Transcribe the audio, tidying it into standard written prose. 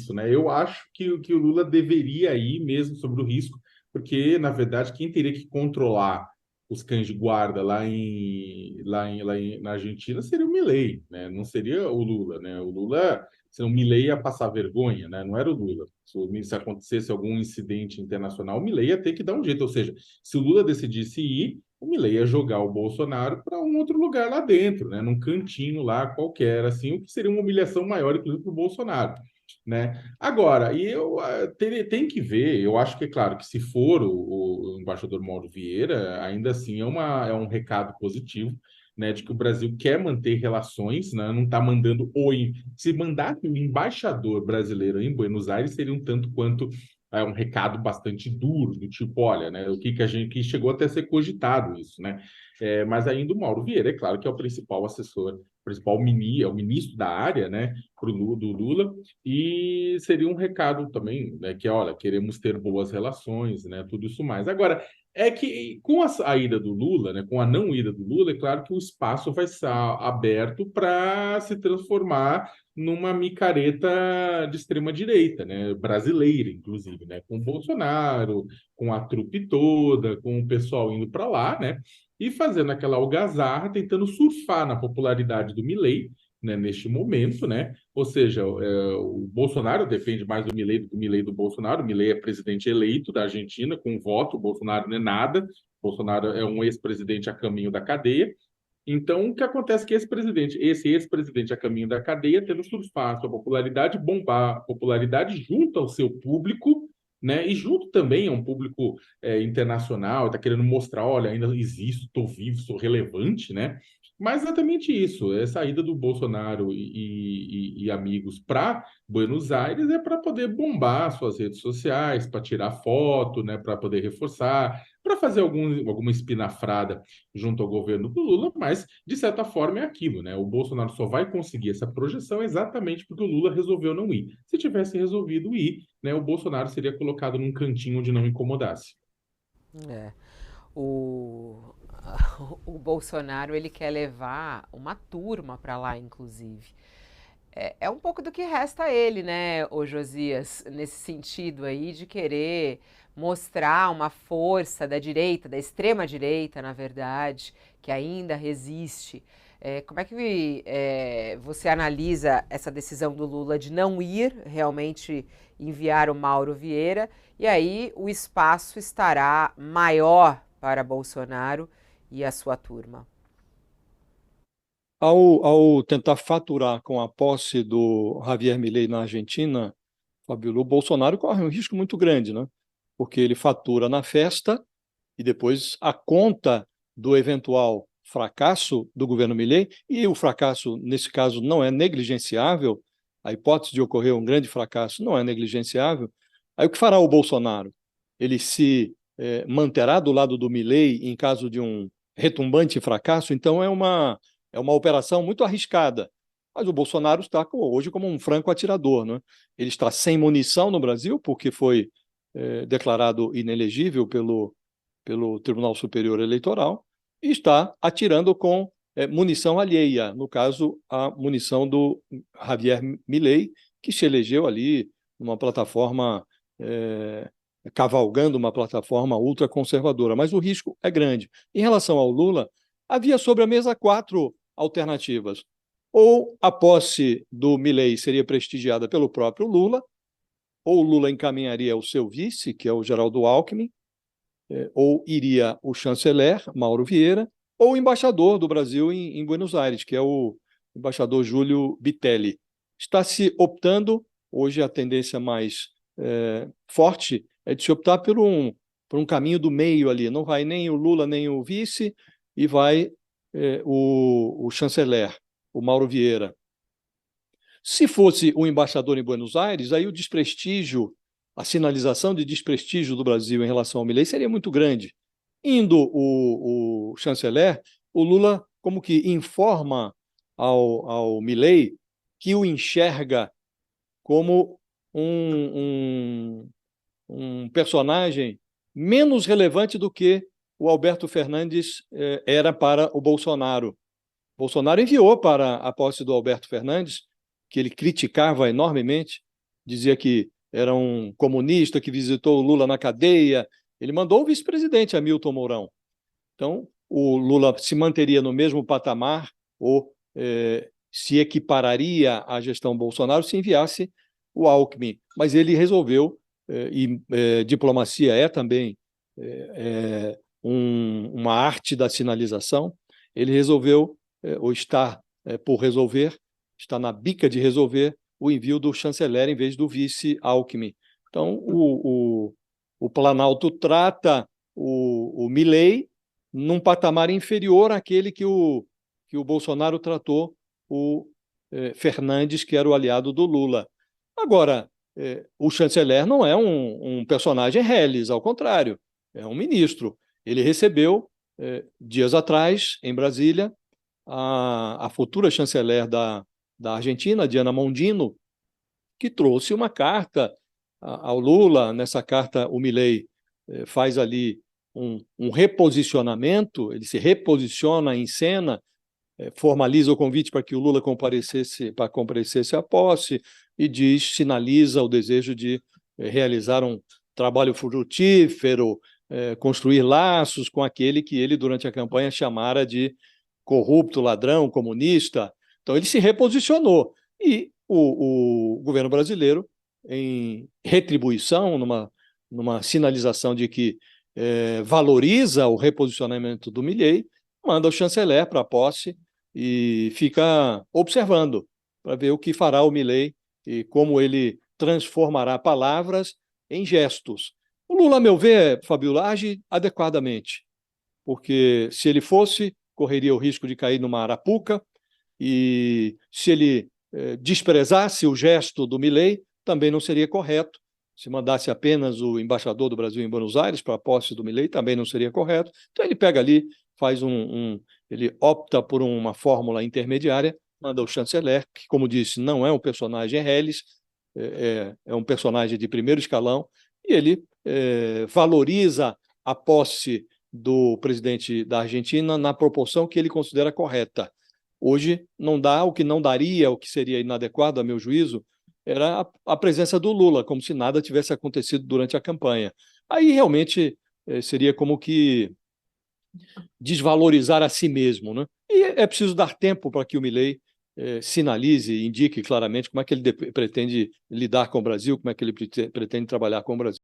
isso, né? Eu acho que o Lula deveria ir mesmo sobre o risco, porque, na verdade, quem teria que controlar os cães de guarda na Argentina seria o Milei, né? Não seria o Lula, né? O Lula, se o Milei ia passar vergonha, né? Não era o Lula. Se acontecesse algum incidente internacional, o Milei ia ter que dar um jeito. Ou seja, se o Lula decidisse ir, o Milei ia jogar o Bolsonaro para um outro lugar lá dentro, né? Num cantinho lá qualquer, assim, o que seria uma humilhação maior, inclusive, para o Bolsonaro, né? Agora, tem que ver, eu acho que é claro que se for o embaixador Mauro Vieira, ainda assim é um recado positivo, né, de que o Brasil quer manter relações, né, não está mandando se mandar o embaixador brasileiro em Buenos Aires seria um tanto quanto um recado bastante duro, do tipo, olha, né, o que a gente que chegou até a ser cogitado isso, né? Mas ainda o Mauro Vieira, é claro que é o principal assessor, é o ministro da área, né, do Lula, e seria um recado também, né, que, olha, queremos ter boas relações, né, tudo isso mais. Agora, é que com a ida do Lula, né, com a não ida do Lula, é claro que o espaço vai estar aberto para se transformar numa micareta de extrema direita, né, brasileira, inclusive, né, com o Bolsonaro, com a trupe toda, com o pessoal indo para lá, né, e fazendo aquela algazarra, tentando surfar na popularidade do Milei, né, neste momento, né? Ou seja, o Bolsonaro depende mais do Milei do que o Milei do Bolsonaro. O Milei é presidente eleito da Argentina com voto, o Bolsonaro não é nada. O Bolsonaro é um ex-presidente a caminho da cadeia. Então, o que acontece é que esse ex-presidente a caminho da cadeia, tendo surfar sua popularidade, bombar a popularidade junto ao seu público, né? E junto também a um público internacional, está querendo mostrar, olha, ainda existo, estou vivo, sou relevante, né? Mas exatamente isso, a saída do Bolsonaro e amigos para Buenos Aires é para poder bombar suas redes sociais, para tirar foto, né? Para poder reforçar, para fazer alguma espinafrada junto ao governo do Lula, mas de certa forma é aquilo, né? O Bolsonaro só vai conseguir essa projeção exatamente porque o Lula resolveu não ir. Se tivesse resolvido ir, né, o Bolsonaro seria colocado num cantinho onde não incomodasse. É. O, o Bolsonaro ele quer levar uma turma para lá, inclusive. É um pouco do que resta a ele, né, ô Josias, nesse sentido aí de querer mostrar uma força da direita, da extrema direita, na verdade, que ainda resiste. Como é que você analisa essa decisão do Lula de não ir realmente enviar o Mauro Vieira? E aí o espaço estará maior para Bolsonaro e a sua turma. Ao tentar faturar com a posse do Javier Milei na Argentina, Fabíola, o Bolsonaro corre um risco muito grande, né? Porque ele fatura na festa e depois a conta do eventual fracasso do governo Milei, e o fracasso, nesse caso, não é negligenciável, a hipótese de ocorrer um grande fracasso não é negligenciável. Aí o que fará o Bolsonaro? Ele se manterá do lado do Milei em caso de um retumbante fracasso? Então é uma operação muito arriscada. Mas o Bolsonaro está hoje como um franco atirador, né? Ele está sem munição no Brasil, porque foi declarado inelegível pelo Tribunal Superior Eleitoral, e está atirando com munição alheia, no caso, a munição do Javier Milei, que se elegeu ali numa plataforma, cavalgando uma plataforma ultraconservadora. Mas o risco é grande. Em relação ao Lula, havia sobre a mesa 4 alternativas. Ou a posse do Milei seria prestigiada pelo próprio Lula, ou o Lula encaminharia o seu vice, que é o Geraldo Alckmin, ou iria o chanceler, Mauro Vieira, ou o embaixador do Brasil em Buenos Aires, que é o embaixador Júlio Bitelli. Está se optando, hoje a tendência mais forte é de se optar por um caminho do meio ali. Não vai nem o Lula nem o vice, e vai o chanceler, o Mauro Vieira. Se fosse o embaixador em Buenos Aires, aí o desprestígio, a sinalização de desprestígio do Brasil em relação ao Milei seria muito grande. Indo o chanceler, o Lula como que informa ao Milei que o enxerga como um personagem menos relevante do que o Alberto Fernandes era para o Bolsonaro. Bolsonaro enviou para a posse do Alberto Fernandes, que ele criticava enormemente, dizia que era um comunista que visitou o Lula na cadeia. Ele mandou o vice-presidente Hamilton Mourão. Então, o Lula se manteria no mesmo patamar ou se equipararia à gestão Bolsonaro se enviasse o Alckmin. Mas ele resolveu, diplomacia é também uma arte da sinalização, ele resolveu, ou está por resolver, está na bica de resolver, o envio do chanceler em vez do vice Alckmin. Então, o Planalto trata o Milei num patamar inferior àquele que o Bolsonaro tratou o Fernandes, que era o aliado do Lula. Agora, o chanceler não é um personagem reles, ao contrário, é um ministro. Ele recebeu, dias atrás, em Brasília, a futura chanceler da Argentina, Diana Mondino, que trouxe uma carta ao Lula. Nessa carta, o Milei faz ali um reposicionamento, ele se reposiciona em cena, formaliza o convite para que o Lula comparecesse à posse e sinaliza o desejo de realizar um trabalho frutífero, construir laços com aquele que ele, durante a campanha, chamara de corrupto, ladrão, comunista. Então, ele se reposicionou. E o governo brasileiro, em retribuição, numa sinalização de que valoriza o reposicionamento do Milei, manda o chanceler para a posse e fica observando para ver o que fará o Milei e como ele transformará palavras em gestos. O Lula, a meu ver, Fabiola, age adequadamente, porque se ele fosse, correria o risco de cair numa arapuca, e se ele desprezasse o gesto do Milei, também não seria correto. Se mandasse apenas o embaixador do Brasil em Buenos Aires para a posse do Milei, também não seria correto. Então ele pega ali, faz ele opta por uma fórmula intermediária, manda o chanceler, que, como disse, não é um personagem reles, é um personagem de primeiro escalão, e ele valoriza a posse do presidente da Argentina na proporção que ele considera correta. Hoje não dá, o que não daria, o que seria inadequado, a meu juízo, era a presença do Lula, como se nada tivesse acontecido durante a campanha. Aí realmente seria como que desvalorizar a si mesmo, né? E é preciso dar tempo para que o Milei sinalize, indique claramente como é que ele pretende lidar com o Brasil, como é que ele pretende trabalhar com o Brasil.